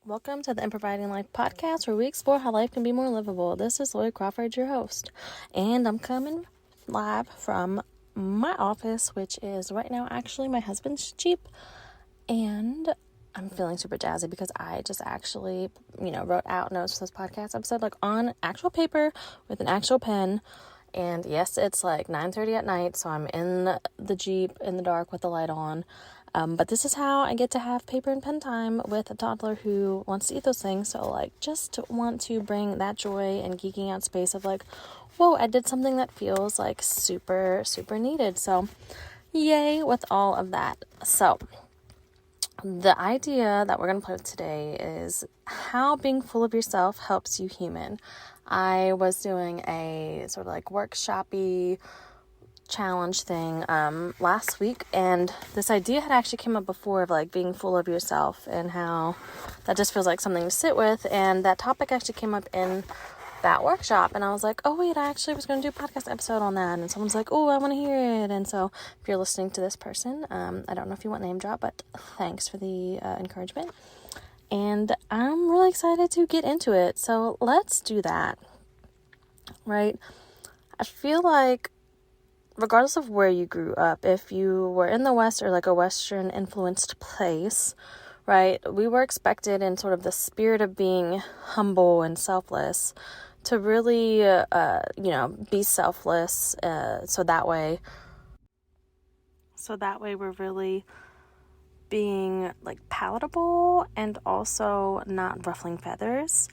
Welcome to the Improvising Life podcast, where we explore how life can be more livable. This is Lloyd Crawford, your host, and I'm coming live from my office, which is right now actually my husband's Jeep, and I'm feeling super jazzy because I just actually, wrote out notes for this podcast episode, on actual paper with an actual pen. And yes, it's 9:30 at night, so I'm in the Jeep in the dark with the light on. But this is how I get to have paper and pen time with a toddler who wants to eat those things. So, just want to bring that joy and geeking out space of whoa, I did something that feels super, super needed. So, yay with all of that. So, the idea that we're going to play with today is how being full of yourself helps you human. I was doing a sort of workshop-y challenge thing last week, and this idea had actually came up before of being full of yourself and how that just feels like something to sit with, and that topic actually came up in that workshop, and I was like, oh wait, I actually was going to do a podcast episode on that, and someone's like, oh, I want to hear it. And so if you're listening to this person, I don't know if you want name drop, but thanks for the encouragement, and I'm really excited to get into it. So let's do that. Right? I feel like regardless of where you grew up, if you were in the West or a Western influenced place, right, we were expected in sort of the spirit of being humble and selfless to really, be selfless. So that way we're really being palatable and also not ruffling feathers.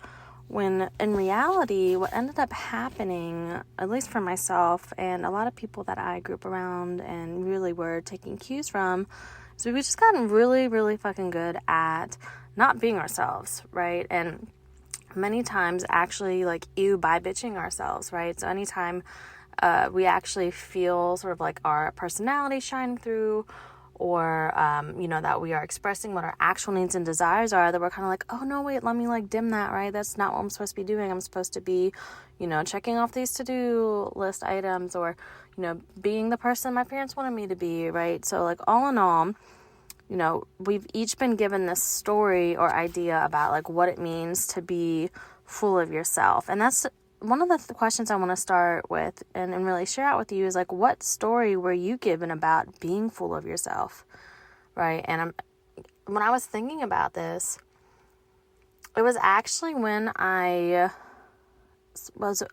When in reality, what ended up happening, at least for myself and a lot of people that I grew up around and really were taking cues from, is we've just gotten really, really fucking good at not being ourselves, right? And many times actually by bitching ourselves, right? So anytime we actually feel sort of our personality shining through, or, that we are expressing what our actual needs and desires are, that we're kind of oh, no, wait, let me dim that, right? That's not what I'm supposed to be doing. I'm supposed to be, checking off these to-do list items, or, being the person my parents wanted me to be, right? So all in all, we've each been given this story or idea about what it means to be full of yourself. And that's one of the questions I want to start with and really share out with you is what story were you given about being full of yourself, right? And when I was thinking about this, it was actually when I was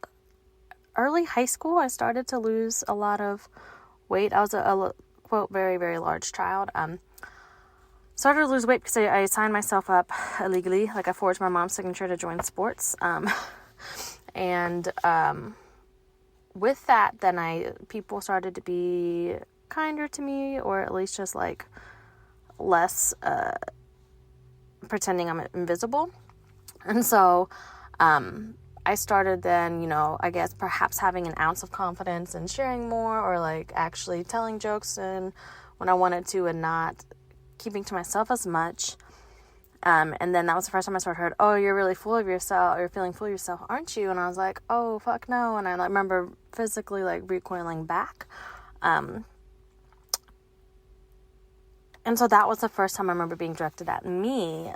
early high school. I started to lose a lot of weight. I was a quote, very, very large child. Started to lose weight because I signed myself up illegally. I forged my mom's signature to join sports. And with that, then people started to be kinder to me, or at least just less pretending I'm invisible. And so I started then, I guess perhaps having an ounce of confidence and sharing more, or actually telling jokes and when I wanted to and not keeping to myself as much. And then that was the first time I sort of heard, oh, you're really full of yourself, you're feeling full of yourself, aren't you? And I was like, oh, fuck no. And I remember physically recoiling back. And so that was the first time I remember being directed at me.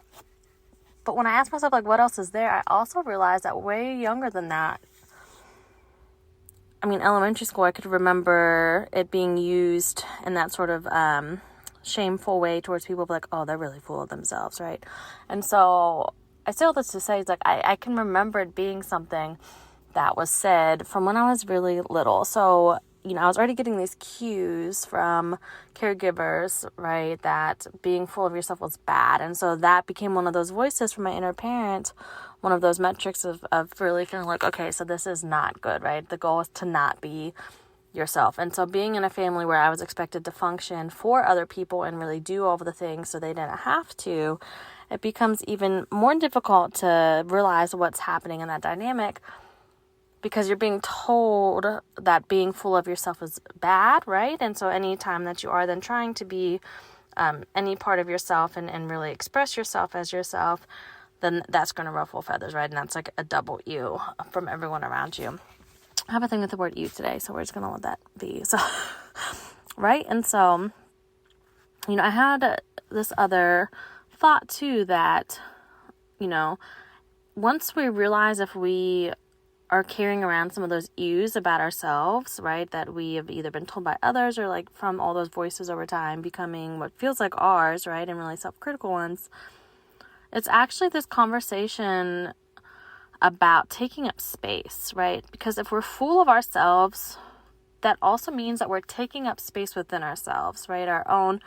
But when I asked myself, what else is there? I also realized that way younger than that, elementary school, I could remember it being used in that sort of, shameful way towards people, oh, they're really full of themselves, right? And so I say all this to say, I can remember it being something that was said from when I was really little. So, I was already getting these cues from caregivers, right, that being full of yourself was bad. And so that became one of those voices from my inner parent, one of those metrics of really feeling okay, so this is not good, right? The goal is to not be yourself. And so being in a family where I was expected to function for other people and really do all of the things so they didn't have to, it becomes even more difficult to realize what's happening in that dynamic, because you're being told that being full of yourself is bad, right? And so anytime that you are then trying to be any part of yourself and really express yourself as yourself, then that's going to ruffle feathers, right? And that's a double ew from everyone around you. I have a thing with the word you today, so we're just going to let that be. So, right? And so, I had this other thought too, that once we realize if we are carrying around some of those views about ourselves, right, that we have either been told by others or like from all those voices over time becoming what feels like ours, right, and really self-critical ones, it's actually this conversation about taking up space, right? Because if we're full of ourselves, that also means that we're taking up space within ourselves, right? Our own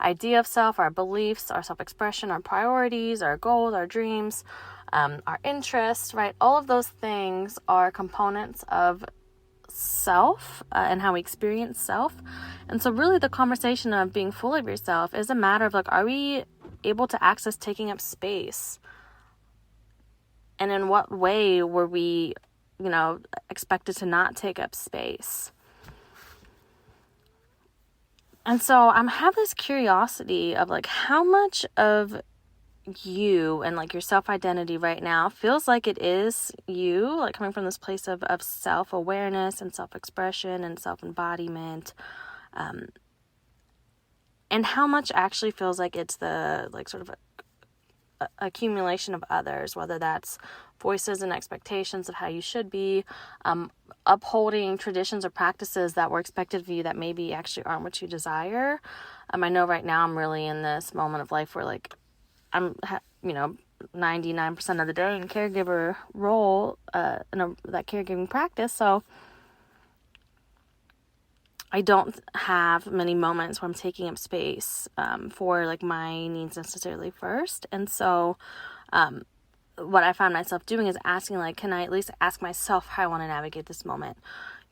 idea of self, our beliefs, our self-expression, our priorities, our goals, our dreams, our interests, right? All of those things are components of self and how we experience self. And so really the conversation of being full of yourself is a matter of like, are we able to access taking up space? And in what way were we, expected to not take up space? And so I have this curiosity of like how much of you and like your self-identity right now feels like it is you, like coming from this place of self-awareness and self-expression and self-embodiment, and how much actually feels like it's the like sort of accumulation of others, whether that's voices and expectations of how you should be, upholding traditions or practices that were expected of you that maybe actually aren't what you desire. I know right now I'm really in this moment of life where like I'm 99% of the day in caregiver role, that caregiving practice. So I don't have many moments where I'm taking up space for like my needs necessarily first. And so what I found myself doing is asking, like, can I at least ask myself how I want to navigate this moment?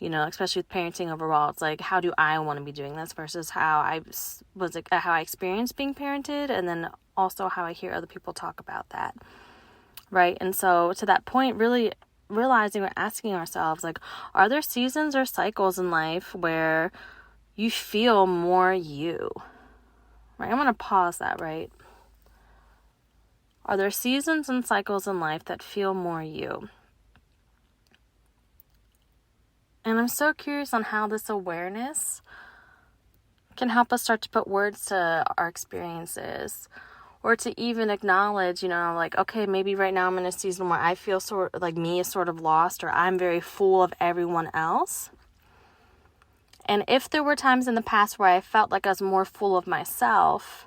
Especially with parenting overall, it's like, how do I want to be doing this versus how I experienced being parented, and then also how I hear other people talk about that, right? And so to that point, really realizing or asking ourselves, like, are there seasons or cycles in life where you feel more you, right? I'm going to pause that, right? Are there seasons and cycles in life that feel more you? And I'm so curious on how this awareness can help us start to put words to our experiences, or to even acknowledge, like, okay, maybe right now I'm in a season where I feel sort of like me is sort of lost, or I'm very full of everyone else. And if there were times in the past where I felt like I was more full of myself,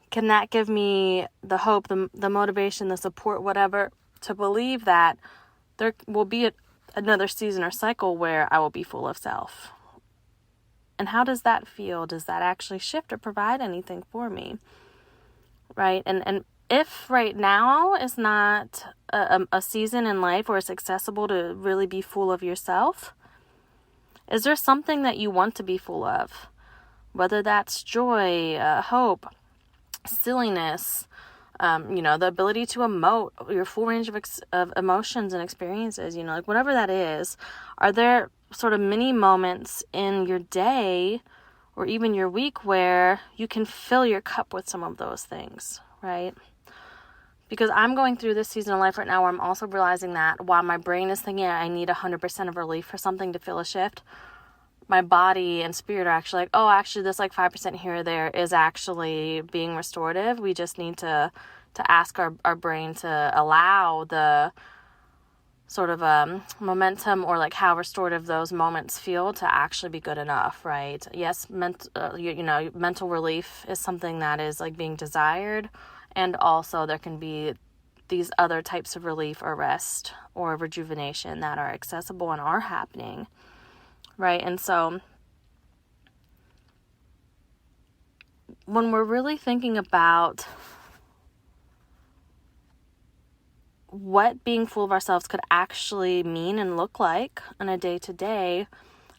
can that give me the hope, the motivation, the support, whatever, to believe that there will be another season or cycle where I will be full of self? And how does that feel? Does that actually shift or provide anything for me? Right? And if right now is not a season in life where it's accessible to really be full of yourself, is there something that you want to be full of? Whether that's joy, hope, silliness, the ability to emote, your full range of emotions and experiences, like whatever that is. Are there sort of mini moments in your day or even your week where you can fill your cup with some of those things, right? Because I'm going through this season of life right now where I'm also realizing that while my brain is thinking I need 100% of relief for something to feel a shift, my body and spirit are actually like, oh, actually this like 5% here or there is actually being restorative. We just need to ask our brain to allow the sort of momentum or like how restorative those moments feel to actually be good enough, right? Yes, mental relief is something that is like being desired, and also there can be these other types of relief or rest or rejuvenation that are accessible and are happening, right? And so when we're really thinking about what being full of ourselves could actually mean and look like on a day-to-day,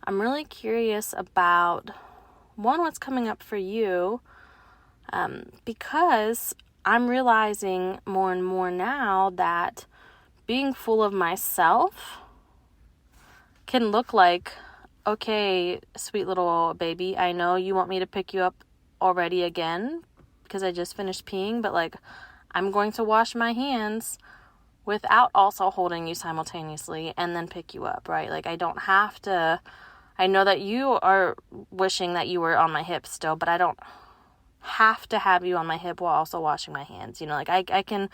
I'm really curious about, one, what's coming up for you, because I'm realizing more and more now that being full of myself can look like, okay, sweet little baby, I know you want me to pick you up already again because I just finished peeing, but like, I'm going to wash my hands without also holding you simultaneously and then pick you up, right? Like, I don't have to. I know that you are wishing that you were on my hips still, but I don't have to have you on my hip while also washing my hands. Like I can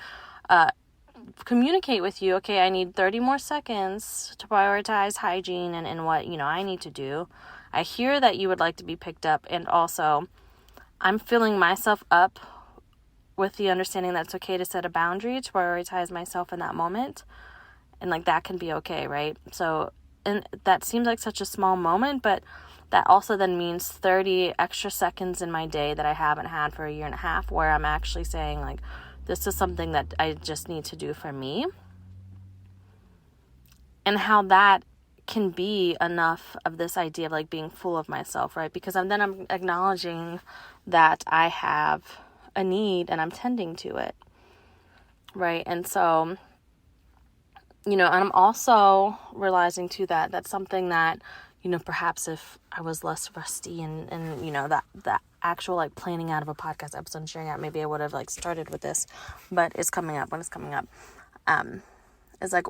communicate with you, okay, I need 30 more seconds to prioritize hygiene and what, I need to do. I hear that you would like to be picked up, and also I'm filling myself up with the understanding that it's okay to set a boundary to prioritize myself in that moment. And like that can be okay, right? So, and that seems like such a small moment, but that also then means 30 extra seconds in my day that I haven't had for a year and a half, where I'm actually saying like, this is something that I just need to do for me. And how that can be enough of this idea of like being full of myself, right? Because I'm acknowledging that I have a need and I'm tending to it, right? And so, and I'm also realizing too that that's something that, perhaps if I was less rusty and that actual like planning out of a podcast episode and sharing out, maybe I would have like started with this, but it's coming up when it's coming up. Is like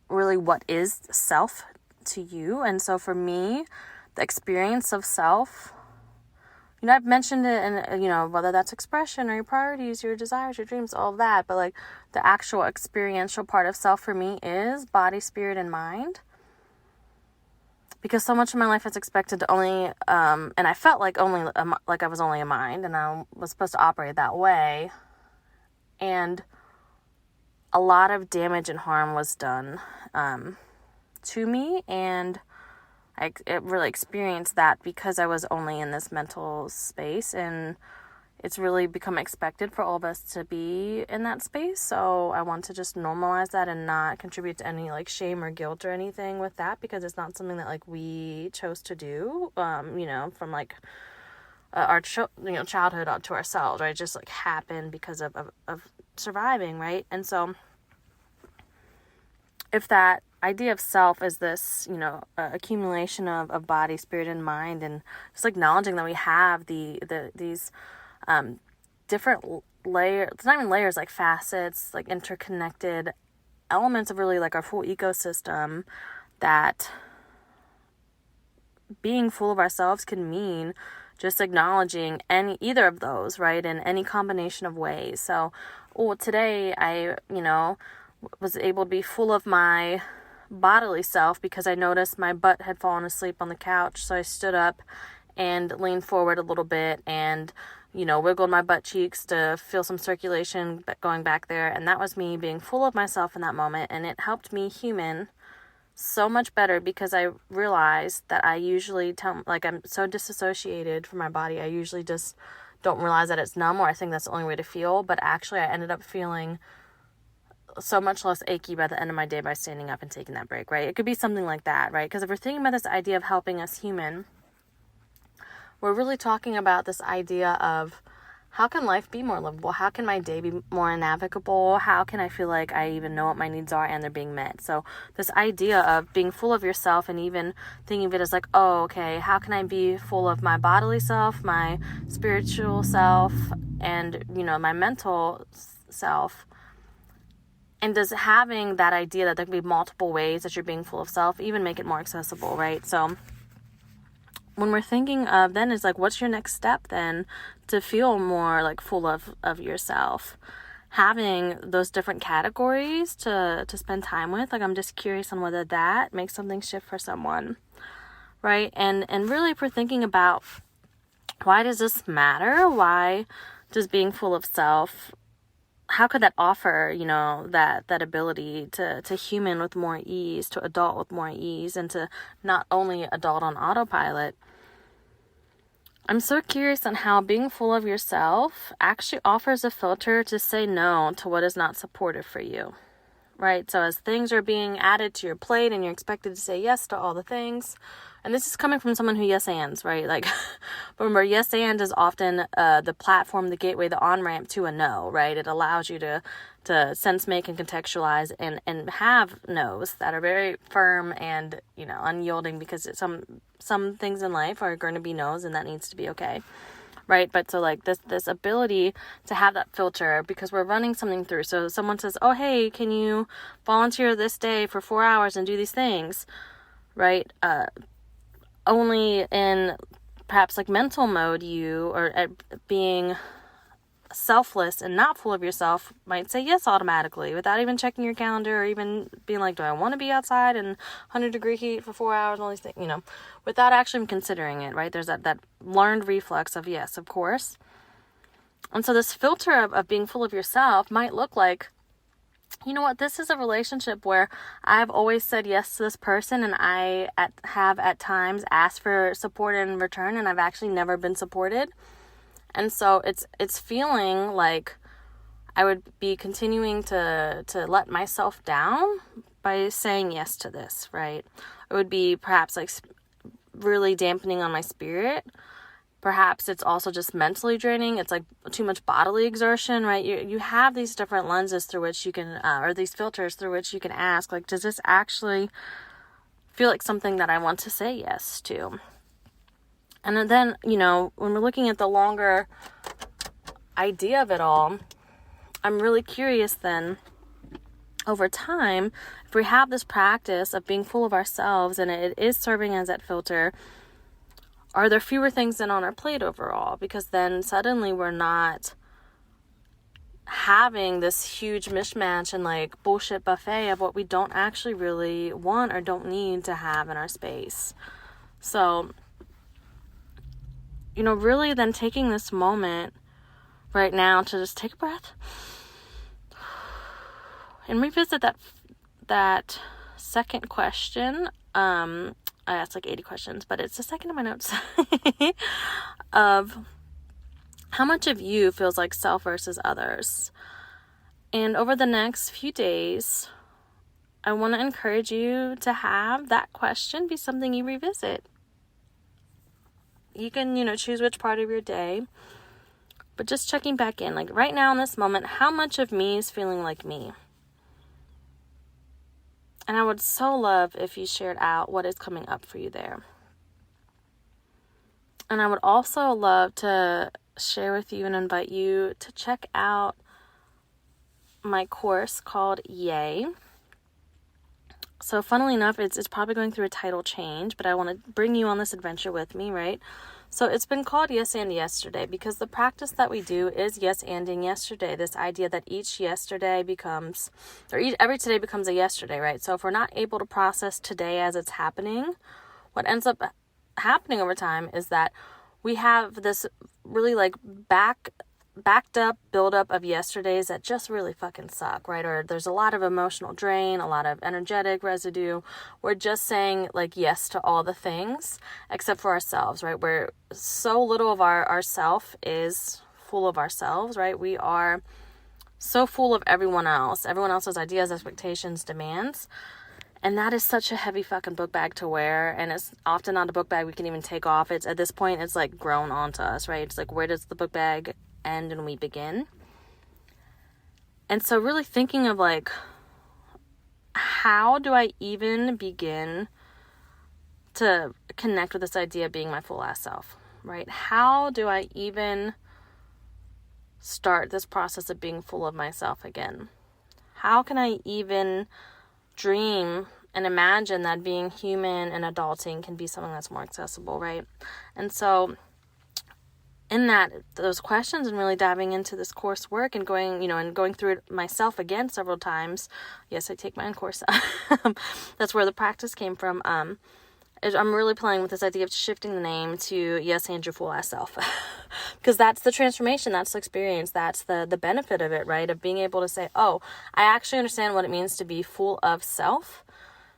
really what is self to you. And so for me, the experience of self, I've mentioned it in, whether that's expression or your priorities, your desires, your dreams, all of that, but like the actual experiential part of self for me is body, spirit, and mind. Because so much of my life is expected to only, and I felt like like I was only a mind, and I was supposed to operate that way. And a lot of damage and harm was done to me, and I really experienced that because I was only in this mental space, and it's really become expected for all of us to be in that space. So I want to just normalize that and not contribute to any like shame or guilt or anything with that, because it's not something that like we chose to do, from like our childhood to ourselves, right? It just like happened because of surviving, right? And so if that idea of self is this, accumulation of body, spirit, and mind, and just acknowledging that we have these different layers, it's not even layers, like facets, like interconnected elements of really like our full ecosystem, that being full of ourselves can mean just acknowledging either of those, right, in any combination of ways. So, today I, was able to be full of my bodily self because I noticed my butt had fallen asleep on the couch. So I stood up and leaned forward a little bit and, wiggled my butt cheeks to feel some circulation going back there. And that was me being full of myself in that moment. And it helped me human so much better, because I realized that I usually I'm so disassociated from my body. I usually just don't realize that it's numb, or I think that's the only way to feel. But actually I ended up feeling so much less achy by the end of my day by standing up and taking that break, right? It could be something like that, right? Because if we're thinking about this idea of helping us human, we're really talking about this idea of how can life be more livable? How can my day be more navigable? How can I feel like I even know what my needs are and they're being met? So this idea of being full of yourself, and even thinking of it as like, oh, okay, how can I be full of my bodily self, my spiritual self, and, my mental self? And does having that idea that there can be multiple ways that you're being full of self even make it more accessible, right? So when we're thinking of then, is like, what's your next step then to feel more like full of yourself? Having those different categories to spend time with, like, I'm just curious on whether that makes something shift for someone, right? And really, if we're thinking about why does this matter? Why does being full of self, how could that offer, that ability to human with more ease, to adult with more ease, and to not only adult on autopilot? I'm so curious on how being full of yourself actually offers a filter to say no to what is not supportive for you, right? So as things are being added to your plate and you're expected to say yes to all the things, and this is coming from someone who yes ands, right? Like, remember, yes and is often the platform, the gateway, the on-ramp to a no, right? It allows you to sense, make, and contextualize and have no's that are very firm and, unyielding, because some things in life are going to be no's, and that needs to be okay, right? But so like this ability to have that filter, because we're running something through. So someone says, oh, hey, can you volunteer this day for 4 hours and do these things, right? Only in perhaps like mental mode you, or at being selfless and not full of yourself, might say yes automatically without even checking your calendar or even being like, do I want to be outside in 100-degree heat for 4 hours and all these things, without actually considering it, right? There's that learned reflex of yes, of course. And so this filter of being full of yourself might look like, you know what, this is a relationship where I've always said yes to this person, and I have at times asked for support in return, and I've actually never been supported. And so it's feeling like I would be continuing to let myself down by saying yes to this, right? It would be perhaps like really dampening on my spirit. Perhaps it's also just mentally draining. It's like too much bodily exertion, right? You have these different lenses through which you can, or these filters through which you can ask, like, does this actually feel like something that I want to say yes to? And then, when we're looking at the longer idea of it all, I'm really curious then, over time, if we have this practice of being full of ourselves and it is serving as that filter, are there fewer things than on our plate overall? Because then suddenly we're not having this huge mishmash and like bullshit buffet of what we don't actually really want or don't need to have in our space. So, really then taking this moment right now to just take a breath and revisit that second question. I asked like 80 questions, but it's the second in my notes of how much of you feels like self versus others. And over the next few days, I want to encourage you to have that question be something you revisit. You can, choose which part of your day, but just checking back in, like right now in this moment, how much of me is feeling like me? And I would so love if you shared out what is coming up for you there. And I would also love to share with you and invite you to check out my course called Yay. So funnily enough, it's probably going through a title change, but I want to bring you on this adventure with me, right? So it's been called Yes and Yesterday because the practice that we do is yes anding yesterday. This idea that each yesterday becomes, or every today becomes a yesterday, right? So if we're not able to process today as it's happening, what ends up happening over time is that we have this really like backed up buildup of yesterdays that just really fucking suck, right? Or there's a lot of emotional drain, a lot of energetic residue. We're just saying like yes to all the things except for ourselves, right? Where so little of our self is full of ourselves, right? We are so full of everyone else's ideas, expectations, demands. And that is such a heavy fucking book bag to wear. And it's often not a book bag we can even take off. It's at this point, it's like grown onto us, right? It's like, where does the book bag end and we begin? And so really thinking of like, how do I even begin to connect with this idea of being my full ass self, right? How do I even start this process of being full of myself again? How can I even dream and imagine that being human and adulting can be something that's more accessible, right? And so in those questions and really diving into this coursework and going through it myself again several times. Yes, I take my own course. That's where the practice came from. I'm really playing with this idea of shifting the name to Yes and Your Full Ass Self. Because that's the transformation, that's the experience, that's the benefit of it, right? Of being able to say, oh, I actually understand what it means to be full of self,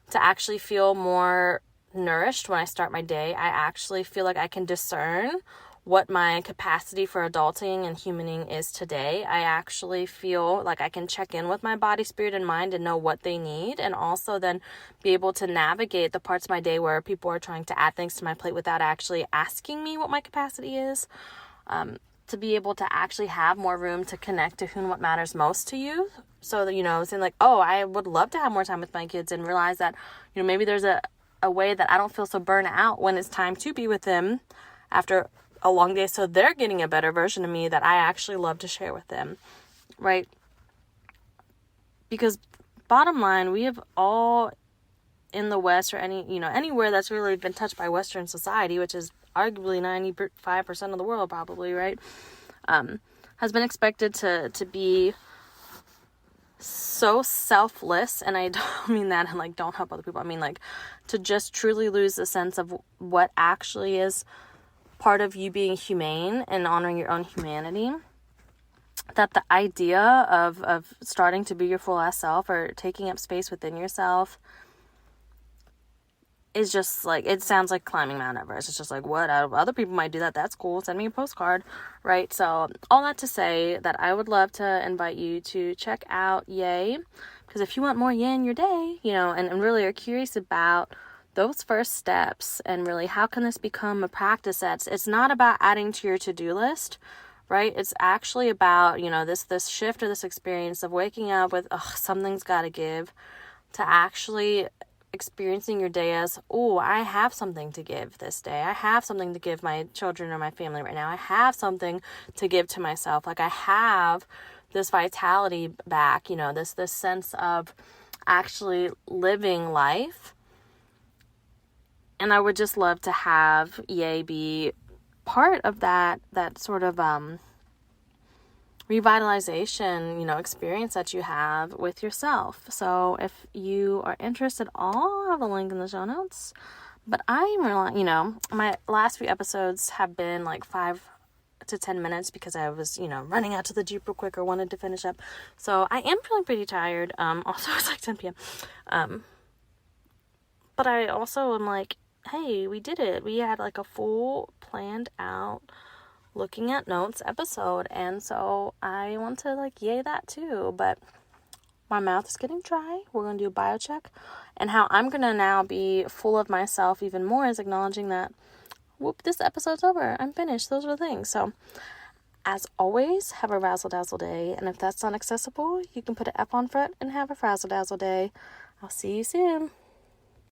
to actually feel more nourished when I start my day. I actually feel like I can discern what my capacity for adulting and humaning is today. I actually feel like I can check in with my body, spirit, and mind and know what they need, and also then be able to navigate the parts of my day where people are trying to add things to my plate without actually asking me what my capacity is, to be able to actually have more room to connect to who and what matters most to you. So that, saying like, oh, I would love to have more time with my kids, and realize that, maybe there's a way that I don't feel so burnt out when it's time to be with them after a long day, so they're getting a better version of me that I actually love to share with them, right? Because bottom line, we have all in the West, or anywhere that's really been touched by Western society, which is arguably 95% of the world probably, right, has been expected to be so selfless. And I don't mean that and like don't help other people. I mean like to just truly lose the sense of what actually is part of you being humane and honoring your own humanity. That the idea of starting to be your full ass self or taking up space within yourself is just like, it sounds like climbing Mount Everest. It's just like, what? Other people might do that. That's cool. Send me a postcard, right? So all that to say that I would love to invite you to check out Yay, because if you want more Yay in your day, and really are curious about those first steps and really how can this become a practice it's not about adding to your to-do list, right? It's actually about, this shift or this experience of waking up with, something's got to give, to actually experiencing your day as, I have something to give this day. I have something to give my children or my family right now. I have something to give to myself. Like I have this vitality back, this sense of actually living life. And I would just love to have Yay be part of that sort of revitalization, experience that you have with yourself. So if you are interested, I'll have a link in the show notes. But I'm really, my last few episodes have been like 5 to 10 minutes because I was, running out to the Jeep real quick or wanted to finish up. So I am feeling pretty tired. Also, it's like 10 p.m. But I also am like, hey, we did it. We had like a full planned out looking at notes episode, and so I want to like yay that too. But my mouth is getting dry. We're going to do a bio check, and how I'm going to now be full of myself even more is acknowledging that this episode's over. I'm finished. Those are the things. So as always, have a razzle dazzle day, and if that's not accessible, you can put an F on front and have a frazzle dazzle day. I'll see you soon.